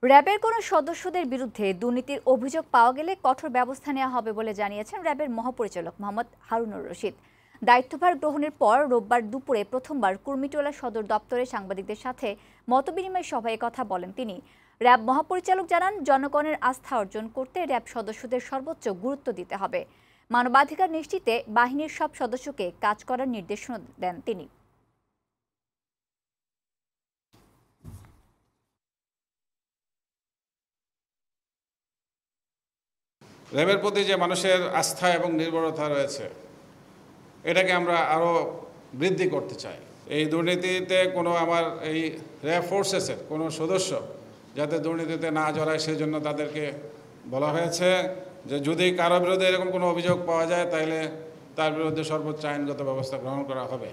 র্যাবের কোনো সদস্যদের বিরুদ্ধে দুর্নীতির অভিযোগ পাওয়া গেলে কঠোর ব্যবস্থা নেওয়া হবে বলে জানিয়েছেন র্যাবের মহাপরিচালক মোহাম্মদ হারুনুর রশিদ। দায়িত্বভার গ্রহণের পর রোববার দুপুরে প্রথমবার কুর্মিটোলা সদর দপ্তরে সাংবাদিকদের সাথে মতবিনিময় সভায় কথা বলেন তিনি। র্যাব মহাপরিচালক জানান, জনগণের আস্থা অর্জন করতে র্যাব সদস্যদের সর্বোচ্চ গুরুত্ব দিতে হবে। মানবাধিকার নিশ্চিতে বাহিনীর সব সদস্যকে কাজ করার নির্দেশনা দেন তিনি। র্যাবের প্রতি যে মানুষের আস্থা এবং নির্ভরতা রয়েছে, এটাকে আমরা আরও বৃদ্ধি করতে চাই। এই দুর্নীতিতে কোনো আমার এই র্যাব ফোর্সেসের কোনো সদস্য যাতে দুর্নীতিতে না জড়ায়, সেই জন্য তাদেরকে বলা হয়েছে যে যদি কারো বিরুদ্ধে এরকম কোনো অভিযোগ পাওয়া যায় তাহলে তার বিরুদ্ধে সর্বোচ্চ আইনগত ব্যবস্থা গ্রহণ করা হবে।